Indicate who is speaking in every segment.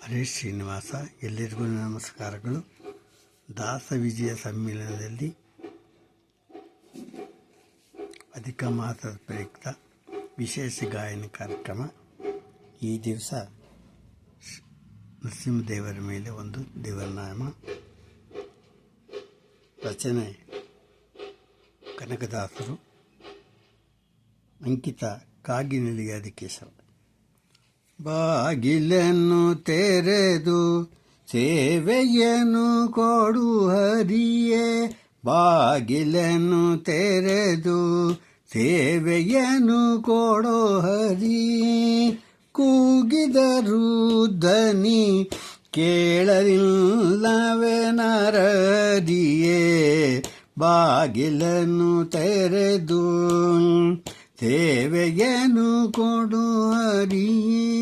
Speaker 1: ಹರೀಶ್ ಶ್ರೀನಿವಾಸ. ಎಲ್ಲರಿಗೂ ನಮಸ್ಕಾರಗಳು. ದಾಸ ವಿಜಯ ಸಮ್ಮೇಳನದಲ್ಲಿ ಅಧಿಕ ಮಾಸದ ಪ್ರಯುಕ್ತ ವಿಶೇಷ ಗಾಯನ ಕಾರ್ಯಕ್ರಮ. ಈ ದಿವಸ ನರಸಿಂಹದೇವರ ಮೇಲೆ ಒಂದು ದೇವರನಾಮ. ರಚನೆ ಕನಕದಾಸರು. ಅಂಕಿತ ಕಾಗಿನೆಲೆ ಆದಿಕೇಶವ. ಬಾಗಿಲನ್ನು ತೆರೆದು ಸೇವೆಯನ್ನು ಕೊಡು ಹರಿಯೇ, ಬಾಗಿಲನ್ನು ತೆರೆದು ಸೇವೆಯನ್ನು ಕೊಡೋ ಹರಿ. ಕೂಗಿದರು ಧ್ವನಿ ಕೇಳಲಿಲ್ಲವೇ ನರದಿಯೇ, ಬಾಗಿಲನ್ನು ತೆರೆದು ಸೇವೆಯನ್ನು ಕೊಡು ಹರಿಯೇ.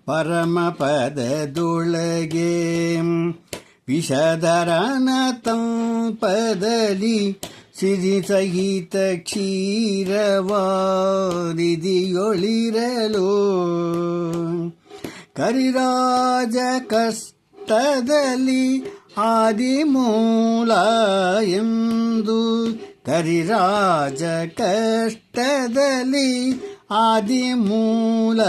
Speaker 1: ಪರಮ ಪದದೊಳಗೆ ವಿಷಧರನ ತಂಪದಲ್ಲಿ ಸಿರಿ ಸಹಿತ ಕ್ಷೀರವಾರಿದಿಯೊಳಿರಲು, ಕರಿರಾಜ ಕಷ್ಟದಲ್ಲಿ ಆದಿಮೂಲ ಎಂದು, ಕರಿರಾಜ ಕಷ್ಟದಲ್ಲಿ ಆದಿಮೂಲ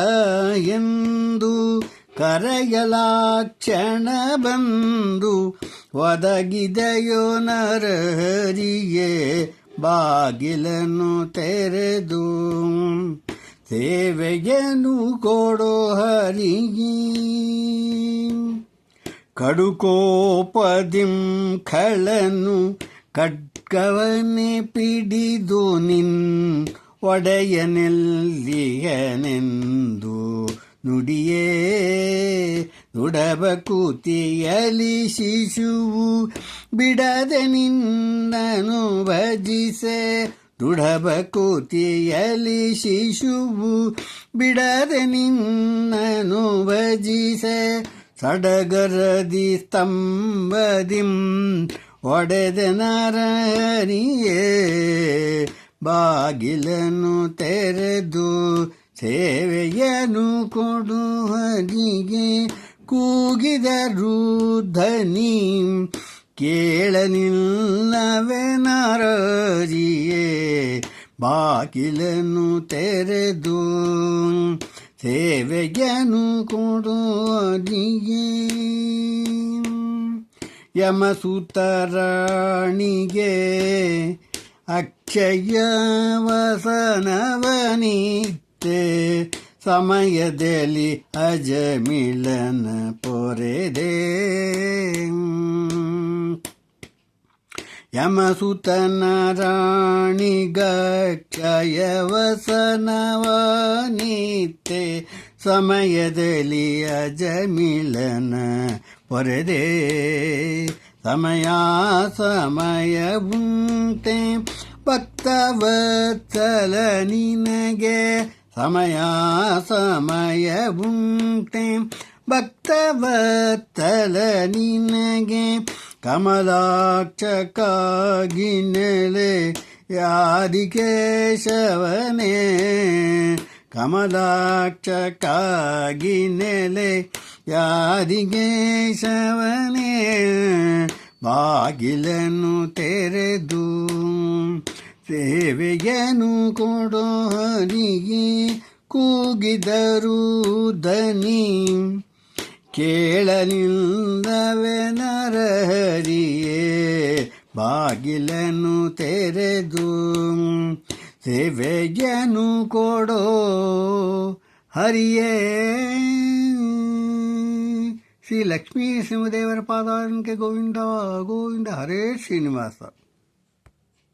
Speaker 1: ಎಂದು ಕರೆಯಲಾಕ್ಷಣ ಬಂದು ಒದಗಿದೆಯೋ ನರಹರಿಯೇ, ಬಾಗಿಲನ್ನು ತೆರೆದು ಸೇವೆಯನ್ನು ಕೊಡೋ ಹರಿಯೇ. ಕಡುಕೋಪದಿಂ ಖಳನು ಖಡ್ಗವನ್ನೇ ಪಿಡಿದು ನಿನ್ ಒಡೆಯನೆಲ್ಲಿಯನೆಂದು ನುಡಿಯೇ, ನುಡಬಕೂತಿಯಲಿ ಶಿಶುವು ಬಿಡದೆ ನಿನ್ನನು ಭಜಿಸೆ, ನುಡಬಕೂತಿಯಲಿ ಶಿಶುವು ಬಿಡದೆ ನಿನ್ನನು ಭಜಿಸೆ. ಸಡಗರದಿ ಸ್ತಂಭದಿಂ ಒಡೆದೆ ನರಹರಿಯೇ, ಬಾಗಿಲನ್ನು ತೆರೆದು ಸೇವೆಯನ್ನು ಕೊಡು ಹರಿಗೆ. ಕೂಗಿದರು ಧ್ವನಿ ಕೇಳಲಿಲ್ಲವೇ ನರರಿಯೇ, ಬಾಗಿಲನ್ನು ತೆರೆದು ಸೇವೆಯನ್ನು ಕೊಡು ಹರಿಗೆ. ಯಮಸೂತರಾಣಿಗೆ ಅಕ್ಷಯ ವಸನವನಿತ್ತೆ, ಸಮಯದಲ್ಲಿ ಅಜಮಿಳನ ಪೊರೆದೆ. ಯಮಸುತನ ರಾಣಿಗಕ್ಷಯ ವಸನವನಿತ್ತೆ, ಸಮಯದಲ್ಲಿ ಅಜಮಿಳನ ಪೊರೆದೆ. ಸಮಯ ಸಮಯ ಉಂಟೆ ಭಕ್ತವತ್ಸಲ ನಿನಗೆ, ಸಮಯ ಸಮಯ ಉಂಟೆ ಭಕ್ತವತ್ಸಲ ನಿನಗೆ. ಕಮಲಾಕ್ಷಕ್ಕಾಗಿ ನೆಲೆ ಆದಿಕೇಶವನೇ, ಕಮಲಾಕ್ಷಕ್ಕಾಗಿ ನೆಲೆ ಆದಿಕೇಶವನೇ, ಬಾಗಿಲನ್ನು ತೆರೆದು ಸೇವೆಯನ್ನು ಕೊಡೋ ಹರಿಗೆ. ಕೂಗಿದರು ಧ್ವನಿ ಕೇಳಲಿಲ್ಲವೇ ನರಹರಿಯೇ, ಬಾಗಿಲನ್ನು ತೆರೆದು ಸೇವೆಯನ್ನು ಕೊಡೋ ಹರಿಯೇ. ಶ್ರೀ ಲಕ್ಷ್ಮೀ ನರಸಿಂಹದೇವರ ಪಾದಾರಕ್ಕೆ ಗೋವಿಂದ ಗೋವಿಂದ. ಹರೇ ಶ್ರೀನಿವಾಸ.